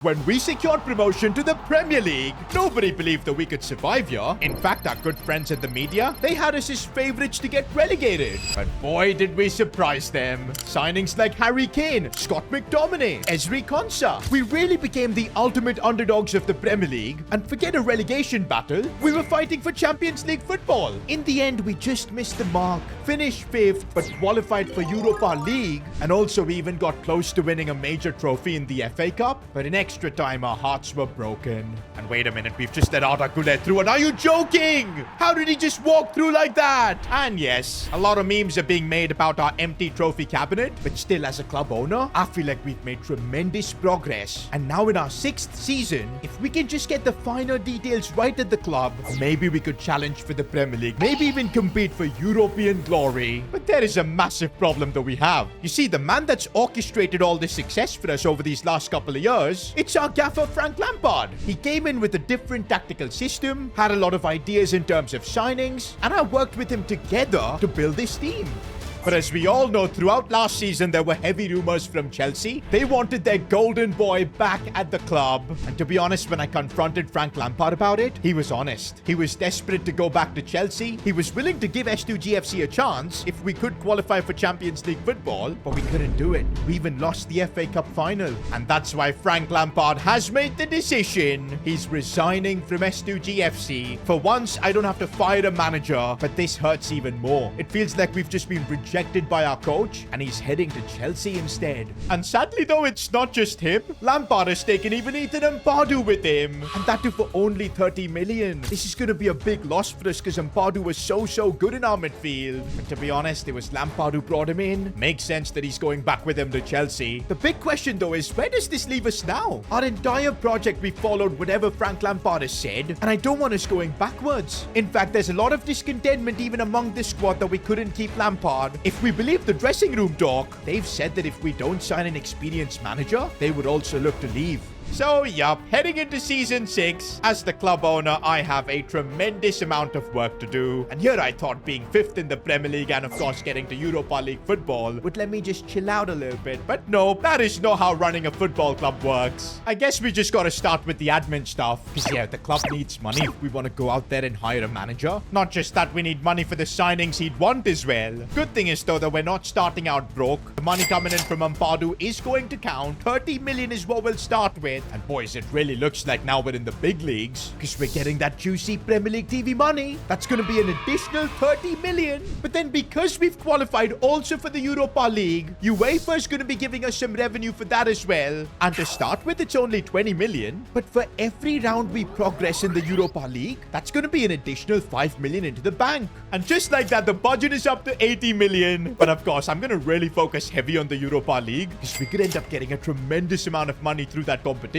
When we secured promotion to the Premier League, nobody believed that we could survive here. In fact, our good friends at the media, they had us as favourites to get relegated. But boy, did we surprise them. Signings like Harry Kane, Scott McTominay, Ezri Konsa. We really became the ultimate underdogs of the Premier League. And forget a relegation battle, we were fighting for Champions League football. In the end, we just missed the mark. Finished 5th, but qualified for Europa League. And also we even got close to winning a major trophy in the FA Cup. But in extra time, our hearts were broken. And wait a minute, we've just let Arda Güler through, and are you joking? How did he just walk through like that? And yes, a lot of memes are being made about our empty trophy cabinet, but still, as a club owner, I feel like we've made tremendous progress. And now in our 6th season, if we can just get the finer details right at the club, maybe we could challenge for the Premier League, maybe even compete for European glory. But there is a massive problem that we have. You see, the man that's orchestrated all this success for us over these last couple of years, it's our gaffer Frank Lampard. He came in with a different tactical system, had a lot of ideas in terms of signings, and I worked with him together to build this team. But as we all know, throughout last season, there were heavy rumors from Chelsea. They wanted their golden boy back at the club. And to be honest, when I confronted Frank Lampard about it, he was honest. He was desperate to go back to Chelsea. He was willing to give S2GFC a chance if we could qualify for Champions League football, but we couldn't do it. We even lost the FA Cup final. And that's why Frank Lampard has made the decision. He's resigning from S2GFC. For once, I don't have to fire a manager, but this hurts even more. It feels like we've just been rejected by our coach, and he's heading to Chelsea instead. And sadly though, it's not just him. Lampard has taken even Ethan Ampadu with him, and that too for only 30 million. This is going to be a big loss for us because Ampadu was so good in our midfield. But to be honest, it was Lampard who brought him in. Makes sense that he's going back with him to Chelsea. The big question though is, where does this leave us now? Our entire project, we followed whatever Frank Lampard has said, and I don't want us going backwards. In fact, there's a lot of discontentment even among the squad that we couldn't keep Lampard. If we believe the dressing room talk, they've said that if we don't sign an experienced manager, they would also look to leave. So, yup, heading into Season 6, as the club owner, I have a tremendous amount of work to do. And here I thought being 5th in the Premier League and of course getting to Europa League football would let me just chill out a little bit. But no, that is not how running a football club works. I guess we just gotta start with the admin stuff. Because yeah, the club needs money if we want to go out there and hire a manager. Not just that, we need money for the signings he'd want as well. Good thing is though that we're not starting out broke. The money coming in from Ampadu is going to count. 30 million is what we'll start with. And boys, it really looks like now we're in the big leagues because we're getting that juicy Premier League TV money. That's going to be an additional 30 million. But then because we've qualified also for the Europa League, UEFA is going to be giving us some revenue for that as well. And to start with, it's only 20 million. But for every round we progress in the Europa League, that's going to be an additional 5 million into the bank. And just like that, the budget is up to 80 million. But of course, I'm going to really focus heavy on the Europa League because we could end up getting a tremendous amount of money through that competition.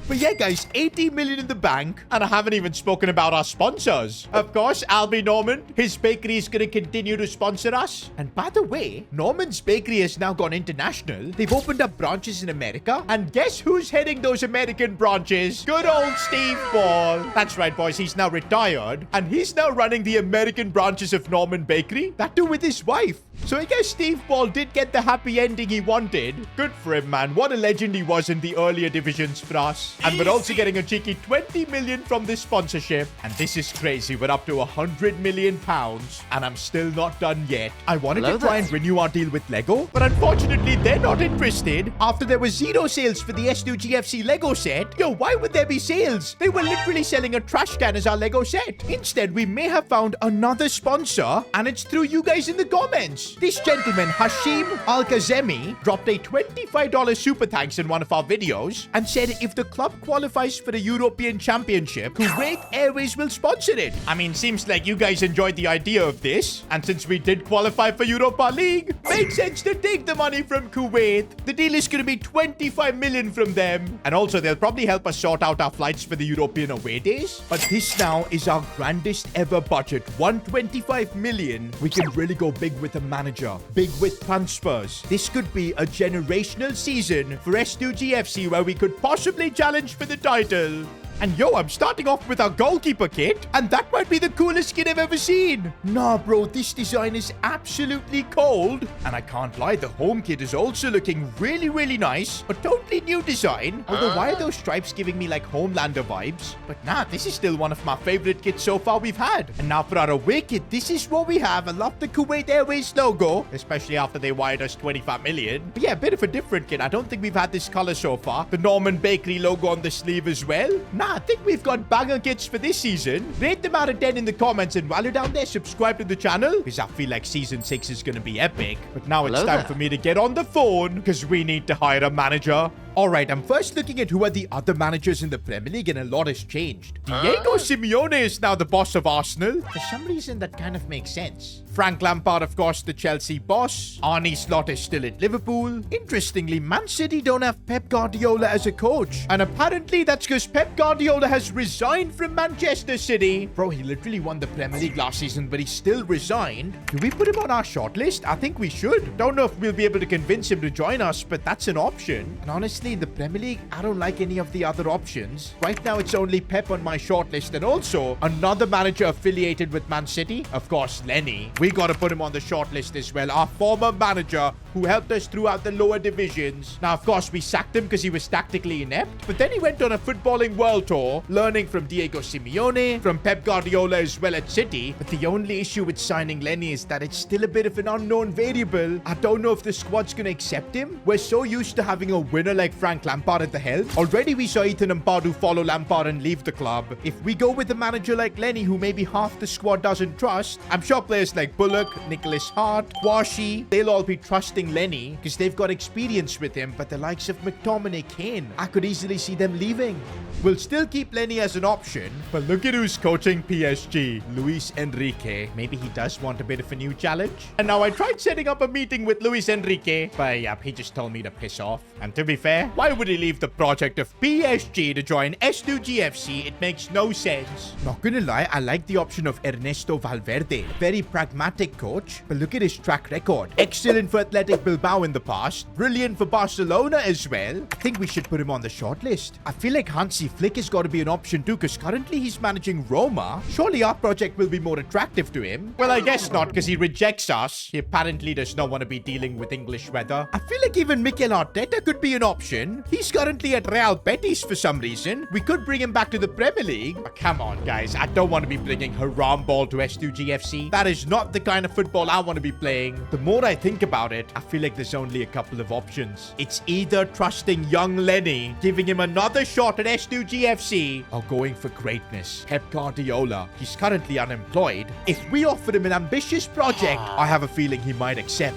But yeah, guys, 80 million in the bank, and I haven't even spoken about our sponsors. Of course, Albie Norman, his bakery is going to continue to sponsor us. And by the way, Norman's bakery has now gone international. They've opened up branches in America, and guess who's heading those American branches? Good old Steve Ball. That's right, boys, he's now retired, and he's now running the American branches of Norman Bakery. That too with his wife. So I guess Steve Ball did get the happy ending he wanted. Good for him, man. What a legend he was in the earlier divisions for us. And we're also getting a cheeky 20 million from this sponsorship. And this is crazy. We're up to 100 million pounds. And I'm still not done yet. I wanted to try and renew our deal with Lego, but unfortunately, they're not interested. After there was 0 sales for the S2GFC Lego set. Yo, why would there be sales? They were literally selling a trash can as our Lego set. Instead, we may have found another sponsor, and it's through you guys in the comments. This gentleman, Hashim Al-Kazemi, dropped a $25 super thanks in one of our videos and said if the club qualifies for the European Championship, Kuwait Airways will sponsor it. I mean, seems like you guys enjoyed the idea of this. And since we did qualify for Europa League, makes sense to take the money from Kuwait. The deal is going to be 25 million from them. And also, they'll probably help us sort out our flights for the European away days. But this now is our grandest ever budget, 125 million. We can really go big with a manager, big with transfers. This could be a generational season for S2GFC where we could possibly challenge for the title. And yo, I'm starting off with our goalkeeper kit, and that might be the coolest kit I've ever seen. Nah, bro, this design is absolutely cold. And I can't lie, the home kit is also looking really, really nice. A totally new design. Although, why are those stripes giving me like Homelander vibes? But nah, this is still one of my favorite kits so far we've had. And now for our away kit, this is what we have. I love the Kuwait Airways logo, especially after they wired us 25 million. But yeah, a bit of a different kit. I don't think we've had this color so far. The Norman Bakery logo on the sleeve as well. Nah, I think we've got banger kits for this season. Rate them out of 10 in the comments, and while you're down there, subscribe to the channel, because I feel like season 6 is gonna be epic. But now it's time for me to get on the phone, because we need to hire a manager. Alright, I'm first looking at who are the other managers in the Premier League, and a lot has changed. Diego Simeone is now the boss of Arsenal. For some reason, that kind of makes sense. Frank Lampard, of course, the Chelsea boss. Arne Slot is still at Liverpool. Interestingly, Man City don't have Pep Guardiola as a coach. And apparently that's because Pep Guardiola has resigned from Manchester City. Bro, he literally won the Premier League last season, but he still resigned. Do we put him on our shortlist? I think we should. Don't know if we'll be able to convince him to join us, but that's an option. And honestly, in the Premier League, I don't like any of the other options. Right now, it's only Pep on my shortlist, and also another manager affiliated with Man City. Of course, Lenny. We gotta put him on the shortlist as well. Our former manager who helped us throughout the lower divisions. Now, of course, we sacked him because he was tactically inept, but then he went on a footballing world tour, learning from Diego Simeone, from Pep Guardiola as well at City. But the only issue with signing Lenny is that it's still a bit of an unknown variable. I don't know if the squad's gonna accept him. We're so used to having a winner like Frank Lampard at the helm. Already we saw Ethan Ampadu follow Lampard and leave the club. If we go with a manager like Lenny, who maybe half the squad doesn't trust, I'm sure players like Bullock, Nicholas Hart, Washi, they'll all be trusting Lenny because they've got experience with him. But the likes of McTominay, Kane, I could easily see them leaving. We'll still keep Lenny as an option, but look at who's coaching PSG, Luis Enrique. Maybe he does want a bit of a new challenge. And now I tried setting up a meeting with Luis Enrique, but yeah, he just told me to piss off. And to be fair, why would he leave the project of PSG to join S2GFC? It makes no sense. Not gonna lie, I like the option of Ernesto Valverde. Very pragmatic coach, but look at his track record. Excellent for Athletic Bilbao in the past, brilliant for Barcelona as well. I think we should put him on the shortlist. I feel like Hansi Flick has got to be an option too, because currently he's managing Roma. Surely our project will be more attractive to him. Well, I guess not, because he rejects us. He apparently does not want to be dealing with English weather. I feel like even Mikel Arteta could be an option. He's currently at Real Betis for some reason. We could bring him back to the Premier League. But come on, guys. I don't want to be bringing Haram Ball to S2GFC. That is not the kind of football I want to be playing. The more I think about it, I feel like there's only a couple of options. It's either trusting young Lenny, giving him another shot at S2GFC, or going for greatness. Pep Guardiola. He's currently unemployed. If we offer him an ambitious project, I have a feeling he might accept.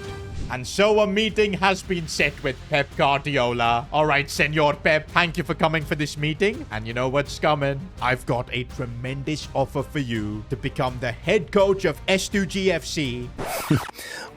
And so a meeting has been set with Pep Guardiola. Alright, Senor Pep, thank you for coming for this meeting. And you know what's coming? I've got a tremendous offer for you to become the head coach of S2GFC.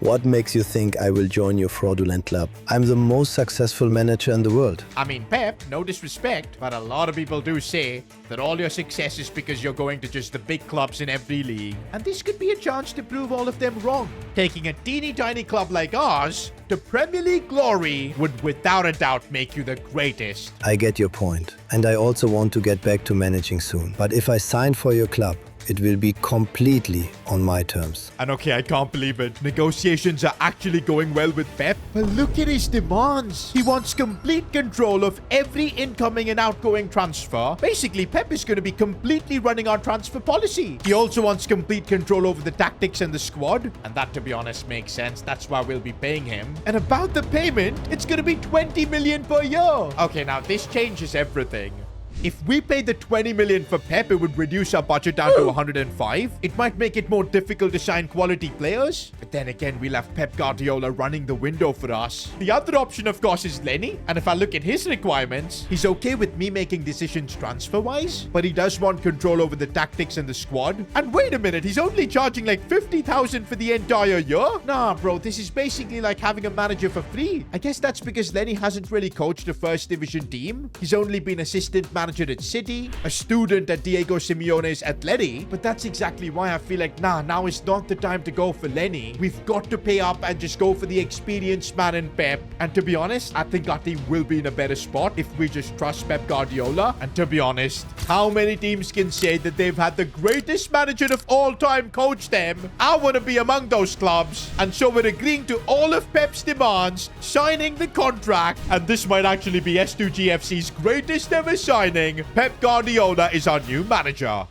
What makes you think I will join your fraudulent club? I'm the most successful manager in the world. I mean, Pep, no disrespect, but a lot of people do say that all your success is because you're going to just the big clubs in every league. And this could be a chance to prove all of them wrong. Taking a teeny tiny club like ours to Premier League glory would without a doubt make you the greatest. I get your point. And I also want to get back to managing soon. But if I sign for your club, it will be completely on my terms. And okay, I can't believe it. Negotiations are actually going well with Pep. But look at his demands. He wants complete control of every incoming and outgoing transfer. Basically, Pep is going to be completely running our transfer policy. He also wants complete control over the tactics and the squad. And that, to be honest, makes sense. That's why we'll be paying him. And about the payment, it's going to be 20 million per year. Okay, now this changes everything. If we paid the 20 million for Pep, it would reduce our budget down to 105. It might make it more difficult to sign quality players. But then again, we'll have Pep Guardiola running the window for us. The other option, of course, is Lenny. And if I look at his requirements, he's okay with me making decisions transfer-wise. But he does want control over the tactics and the squad. And wait a minute, he's only charging like 50,000 for the entire year? Nah, bro, this is basically like having a manager for free. I guess that's because Lenny hasn't really coached a first division team. He's only been assistant manager manager at City, a student at Diego Simeone's Atleti. But that's exactly why I feel like, now is not the time to go for Lenny. We've got to pay up and just go for the experienced man in Pep. And to be honest, I think our team will be in a better spot if we just trust Pep Guardiola. And to be honest, how many teams can say that they've had the greatest manager of all time coach them? I want to be among those clubs. And so we're agreeing to all of Pep's demands, signing the contract, and this might actually be S2GFC's greatest ever signing. Pep Guardiola is our new manager.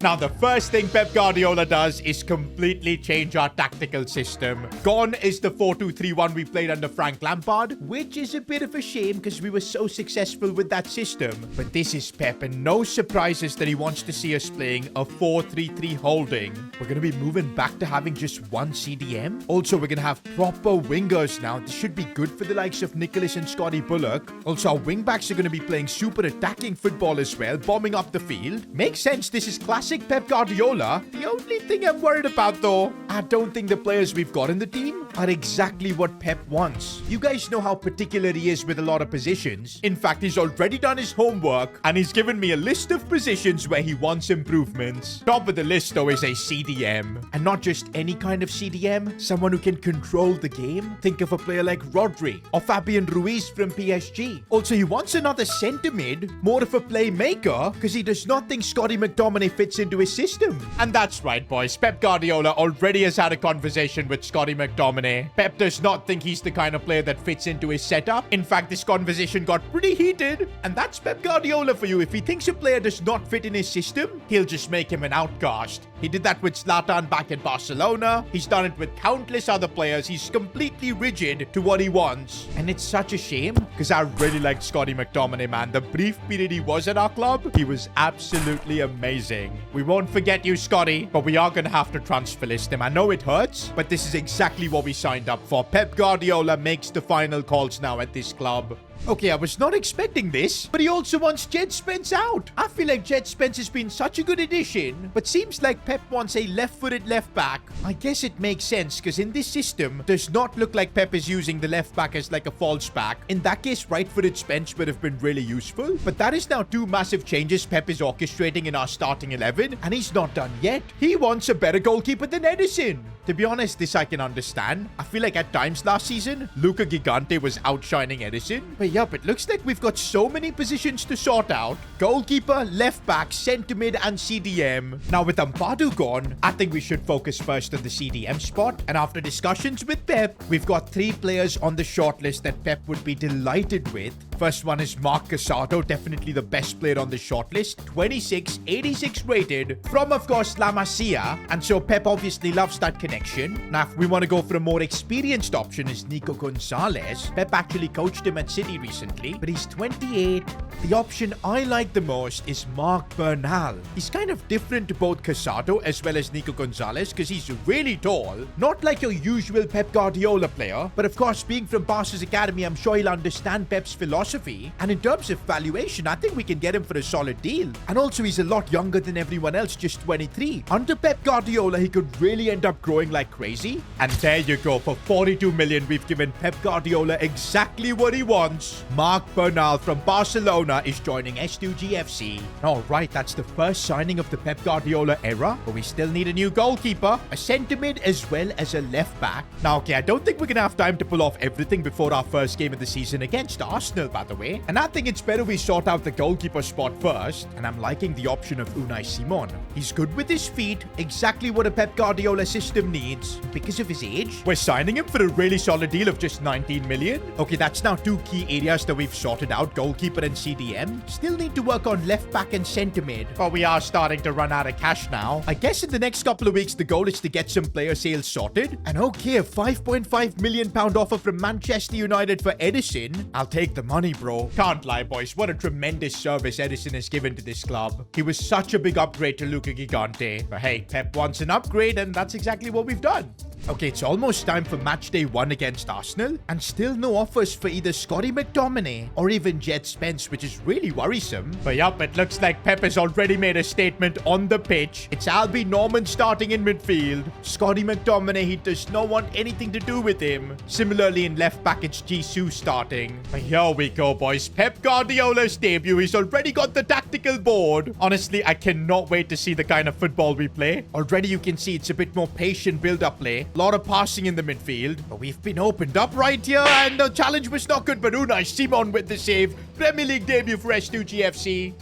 Now, the first thing Pep Guardiola does is completely change our tactical system. Gone is the 4-2-3-1 we played under Frank Lampard, which is a bit of a shame because we were so successful with that system. But this is Pep, and no surprises that he wants to see us playing a 4-3-3 holding. We're going to be moving back to having just one CDM. Also, we're going to have proper wingers now. This should be good for the likes of Nicholas and Scotty Bullock. Also, our wingbacks are going to be playing super attacking football as well, bombing up the field. Makes sense, this is classic Pep Guardiola. The only thing I'm worried about though, I don't think the players we've got in the team are exactly what Pep wants. You guys know how particular he is with a lot of positions. In fact, he's already done his homework and he's given me a list of positions where he wants improvements. Top of the list though is a CDM. And not just any kind of CDM, someone who can control the game. Think of a player like Rodri or Fabian Ruiz from PSG. Also, he wants another centre mid, more of a playmaker, because he does not think Scotty McTominay fits into his system. And that's right, boys. Pep Guardiola already has had a conversation with Scotty McTominay. Pep does not think he's the kind of player that fits into his setup. In fact, this conversation got pretty heated. And that's Pep Guardiola for you. If he thinks a player does not fit in his system, he'll just make him an outcast. He did that with Zlatan back in Barcelona. He's done it with countless other players. He's completely rigid to what he wants. And it's such a shame because I really liked Scotty McTominay, man. The brief period he was at our club, he was absolutely amazing. We won't forget you, Scotty, but we are going to have to transfer list him. I know it hurts, but this is exactly what we signed up for. Pep Guardiola makes the final calls now at this club. Okay, I was not expecting this, but he also wants Jed Spence out. I feel like Jed Spence has been such a good addition, but seems like Pep wants a left-footed left back. I guess it makes sense, because in this system, does not look like Pep is using the left back as like a false back. In that case, right-footed Spence would have been really useful, but that is now two massive changes Pep is orchestrating in our starting 11, and he's not done yet. He wants a better goalkeeper than Edison. To be honest, this I can understand. I feel like at times last season, Luca Gigante was outshining Edison. But yup, it looks like we've got so many positions to sort out. Goalkeeper, left back, centre mid, and CDM. Now with Ampadu gone, I think we should focus first on the CDM spot. And after discussions with Pep, we've got 3 players on the shortlist that Pep would be delighted with. First one is Marc Casado, definitely the best player on the shortlist. 26, 86 rated, from of course La Masia. And so Pep obviously loves that connection. Now if we want to go for a more experienced option is Nico Gonzalez. Pep actually coached him at City recently, but he's 28. The option I like the most is Marc Bernal. He's kind of different to both Casado as well as Nico Gonzalez because he's really tall. Not like your usual Pep Guardiola player, but of course being from Barca's academy, I'm sure he'll understand Pep's philosophy. And in terms of valuation, I think we can get him for a solid deal. And also he's a lot younger than everyone else, just 23. Under Pep Guardiola, he could really end up growing like crazy. And there you go, for 42 million, we've given Pep Guardiola exactly what he wants. Marc Bernal from Barcelona is joining S2GFC. Alright, that's the first signing of the Pep Guardiola era, but we still need a new goalkeeper, a centre mid, as well as a left back. Now, okay, I don't think we're gonna have time to pull off everything before our first game of the season against Arsenal, by the way. And I think it's better we sort out the goalkeeper spot first, and I'm liking the option of Unai Simon. He's good with his feet, exactly what a Pep Guardiola system needs. Because of his age, we're signing him for a really solid deal of just 19 million. Okay, that's now 2 key areas that we've sorted out, goalkeeper and CDM. Still need to work on left back and centre mid, but we are starting to run out of cash now. I guess in the next couple of weeks, the goal is to get some player sales sorted. And okay, a £5.5 million offer from Manchester United for Edison. I'll take the money, bro. Can't lie, boys. What a tremendous service Edison has given to this club. He was such a big upgrade to Luca Gigante. But hey, Pep wants an upgrade, and that's exactly what we've done. Okay, it's almost time for match day 1 against Arsenal, and still no offers for either Scotty McTominay or even Jed Spence, which is really worrisome. But yup, it looks like Pep has already made a statement on the pitch. It's Albie Norman starting in midfield. Scotty McTominay, he does not want anything to do with him. Similarly, in left back, it's Jisoo starting. But here we go, boys. Pep Guardiola's debut. He's already got the tactical board. Honestly, I cannot wait to see the kind of football we play. Already you can see it's a bit more patient build-up play. A lot of passing in the midfield. But we've been opened up right here, and the challenge was not good. But Unai Simon with the save. Premier League debut for S2GFC.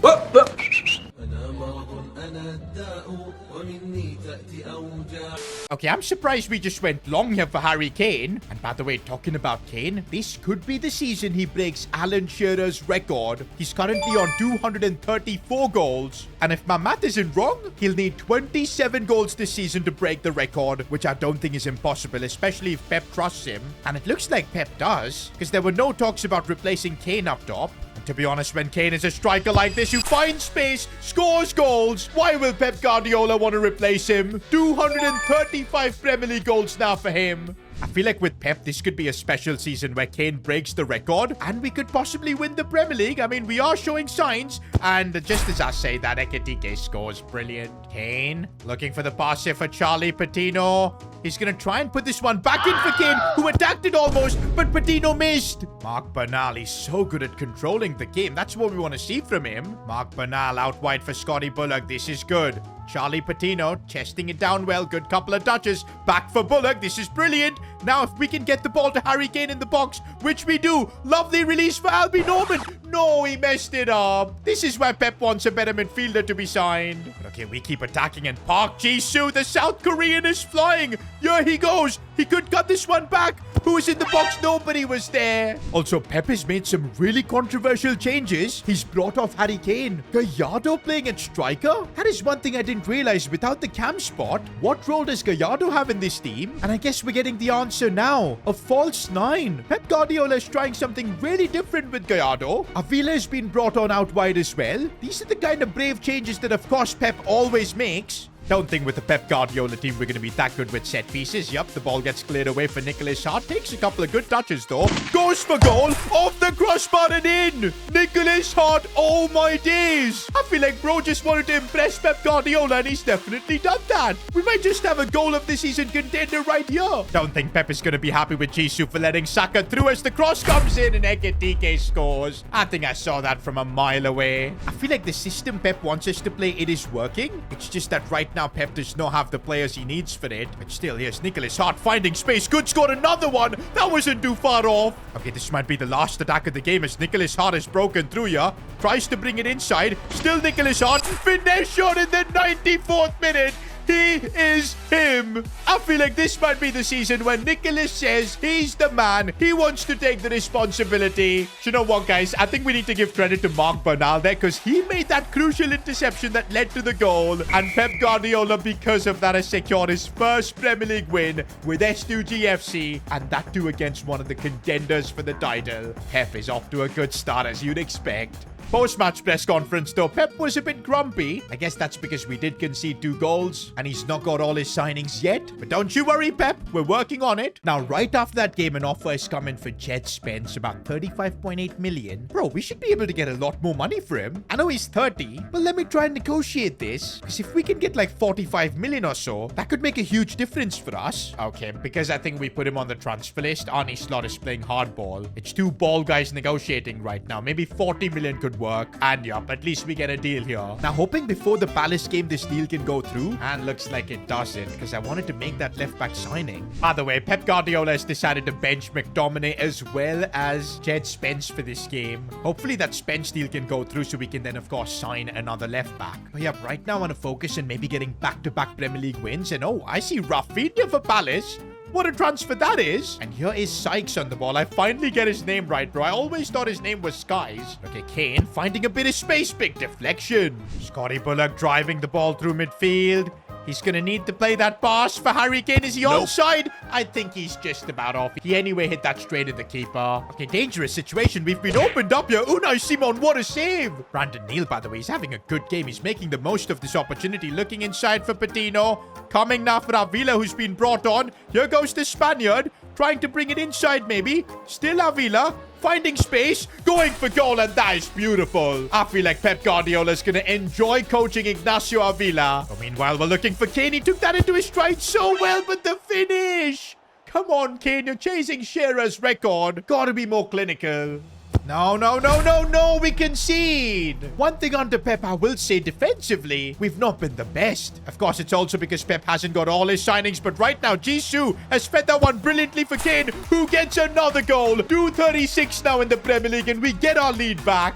Okay, I'm surprised we just went long here for Harry Kane. And by the way, talking about Kane, this could be the season he breaks Alan Shearer's record. He's currently on 234 goals. And if my math isn't wrong, he'll need 27 goals this season to break the record, which I don't think is impossible, especially if Pep trusts him. And it looks like Pep does, because there were no talks about replacing Kane up top. To be honest, when Kane is a striker like this, who finds space, scores goals, why will Pep Guardiola want to replace him? 235 Premier League goals now for him. I feel like with Pep, this could be a special season where Kane breaks the record and we could possibly win the Premier League. I mean, we are showing signs. And just as I say that, Ekitike scores. Brilliant. Kane looking for the pass here for Charlie Patino. He's going to try and put this one back in for Kane, who attacked it almost, but Patino missed. Mark Bernal, he's so good at controlling the game. That's what we want to see from him. Mark Bernal out wide for Scotty Bullock. This is good. Charlie Patino chesting it down well. Good couple of touches. Back for Bullock. This is brilliant. Now, if we can get the ball to Harry Kane in the box, which we do. Lovely release for Albie Norman. No, he messed it up. This is where Pep wants a better midfielder to be signed. But okay, we keep attacking, and Park Ji-soo, the South Korean, is flying. Here he goes. He could cut this one back. Who was in the box? Nobody was there. Also, Pep has made some really controversial changes. He's brought off Harry Kane. Gallardo playing at striker? That is one thing I didn't realize. Without the cam spot, what role does Gallardo have in this team? And I guess we're getting the answer now. A false 9. Pep Guardiola is trying something really different with Gallardo. Avila has been brought on out wide as well. These are the kind of brave changes that, of course, Pep always makes. Don't think with the Pep Guardiola team we're going to be that good with set pieces. Yup, the ball gets cleared away for Nicholas Hart. Takes a couple of good touches though. Goes for goal. Off the crossbar and in. Nicholas Hart. Oh my days. I feel like bro just wanted to impress Pep Guardiola, and he's definitely done that. We might just have a goal of the season contender right here. Don't think Pep is going to be happy with Jisoo for letting Saka through as the cross comes in and Ekitike scores. I think I saw that from a mile away. I feel like the system Pep wants us to play, it is working. It's just that right now Pep does not have the players he needs for it. But still, here's Nicholas Hart finding space. Good, scored another one. That wasn't too far off. Okay, this might be the last attack of the game as Nicholas Hart is broken through here. Tries to bring it inside. Still Nicholas Hart. Finesse shot in the 94th minute. He is him. I feel like this might be the season when Nicholas says he's the man. He wants to take the responsibility. You know what, guys? I think we need to give credit to Mark Bernal there, because he made that crucial interception that led to the goal. And Pep Guardiola, because of that, has secured his first Premier League win with S2GFC, and that too against one of the contenders for the title. Pep is off to a good start, as you'd expect. Post-match press conference though, Pep was a bit grumpy. I guess that's because we did concede 2 goals and he's not got all his signings yet. But don't you worry, Pep. We're working on it. Now, right after that game, an offer has come in for Jed Spence, about 35.8 million. Bro, we should be able to get a lot more money for him. I know he's 30, but let me try and negotiate this. Because if we can get like 45 million or so, that could make a huge difference for us. Okay, because I think we put him on the transfer list, Arnie Slot is playing hardball. It's 2 ball guys negotiating right now. Maybe 40 million could work. And yup, at least we get a deal here. Now, hoping before the Palace game this deal can go through, and looks like it doesn't, because I wanted to make that left back signing. By the way, Pep Guardiola has decided to bench McTominay as well as Jed Spence for this game. Hopefully that Spence deal can go through so we can then, of course, sign another left back. But yeah, right now I want to focus on maybe getting back-to-back Premier League wins. And oh, I see Rafinha for Palace. What a transfer that is. And here is Sykes on the ball. I finally get his name right, bro. I always thought his name was Skies. Okay, Kane finding a bit of space. Big deflection. Scotty Bullock driving the ball through midfield. He's gonna need to play that pass for Harry Kane. Is he onside? I think he's just about off. He anyway hit that straight at the keeper. Okay, dangerous situation. We've been opened up here. Unai Simon, what a save. Brandon Neal, by the way, he's having a good game. He's making the most of this opportunity. Looking inside for Patino. Coming now for Avila, who's been brought on. Here goes the Spaniard. Trying to bring it inside, maybe. Still Avila. Finding space, going for goal, and that is beautiful. I feel like Pep Guardiola's going to enjoy coaching Ignacio Avila. But meanwhile, we're looking for Kane. He took that into his stride so well, but the finish. Come on, Kane. You're chasing Shearer's record. Gotta be more clinical. No, no, no, no, no, we concede. One thing under Pep, I will say defensively, we've not been the best. Of course, it's also because Pep hasn't got all his signings, but right now, Jisoo has fed that one brilliantly for Kane, who gets another goal. 2:36 now in the Premier League, and we get our lead back.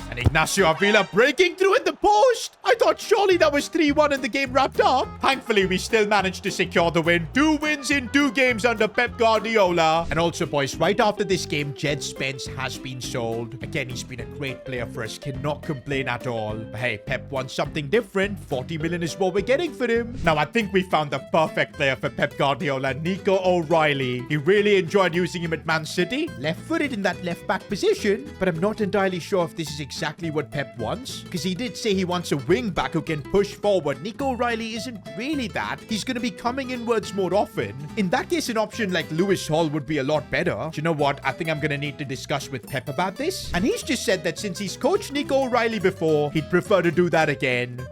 And Ignacio Avila breaking through in the post. I thought surely that was 3-1 and the game wrapped up. Thankfully, we still managed to secure the win. 2 wins in 2 games under Pep Guardiola. And also, boys, right after this game, Jed Spence has been sold. Again, he's been a great player for us. Cannot complain at all. But hey, Pep wants something different. 40 million is what we're getting for him. Now, I think we found the perfect player for Pep Guardiola, Nico O'Reilly. He really enjoyed using him at Man City. Left-footed in that left-back position. But I'm not entirely sure if this is exactly what Pep wants, because he did say he wants a wing back who can push forward. Nico O'Reilly isn't really that. He's going to be coming inwards more often. In that case, an option like Lewis Hall would be a lot better. Do you know what? I think I'm going to need to discuss with Pep about this. And he's just said that since he's coached Nico O'Reilly before, he'd prefer to do that again.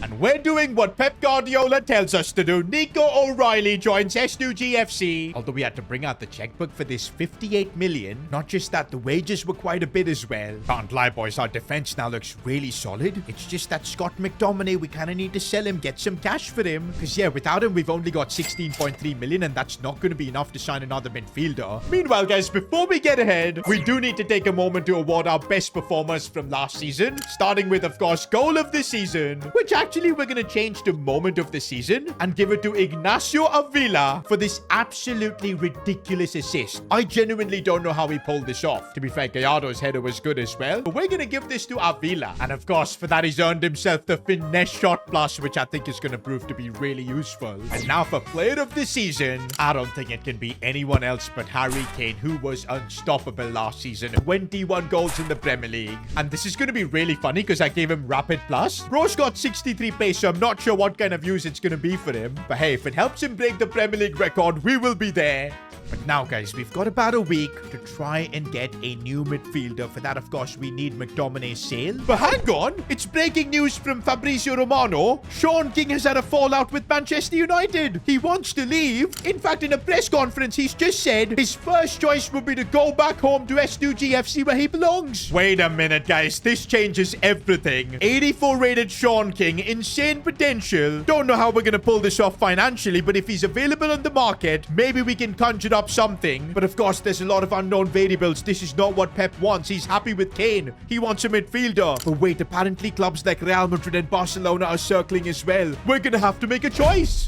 And we're doing what Pep Guardiola tells us to do. Nico O'Reilly joins S2GFC. Although we had to bring out the checkbook for this 58 million. Not just that, the wages were quite a bit as well. Can't lie, boys. Our defense now looks really solid. It's just that Scott McTominay, we kind of need to sell him, get some cash for him. Because, yeah, without him, we've only got 16.3 million. And that's not going to be enough to sign another midfielder. Meanwhile, guys, before we get ahead, we do need to take a moment to award our best performers from last season. Starting with, of course, goal of the season. Which actually we're going to change to moment of the season and give it to Ignacio Avila for this absolutely ridiculous assist. I genuinely don't know how he pulled this off. To be fair, Gallardo's header was good as well. But we're going to give this to Avila. And of course, for that, he's earned himself the finesse shot plus, which I think is going to prove to be really useful. And now for player of the season, I don't think it can be anyone else but Harry Kane, who was unstoppable last season. 21 goals in the Premier League. And this is going to be really funny because I gave him rapid plus. Bro's got 63 pace, so I'm not sure what kind of use it's going to be for him. But hey, if it helps him break the Premier League record, we will be there. But now, guys, we've got about a week to try and get a new midfielder. For that, of course, we need McTominay's sale. But hang on! It's breaking news from Fabrizio Romano. Sean King has had a fallout with Manchester United. He wants to leave. In fact, in a press conference, he's just said his first choice would be to go back home to S2GFC where he belongs. Wait a minute, guys. This changes everything. 84 rated Sean King. Insane potential. Don't know how we're going to pull this off financially, but if he's available on the market, maybe we can conjure up something. But of course, there's a lot of unknown variables. This is not what Pep wants. He's happy with Kane. He wants a midfielder. But wait, apparently clubs like Real Madrid and Barcelona are circling as well. We're gonna have to make a choice.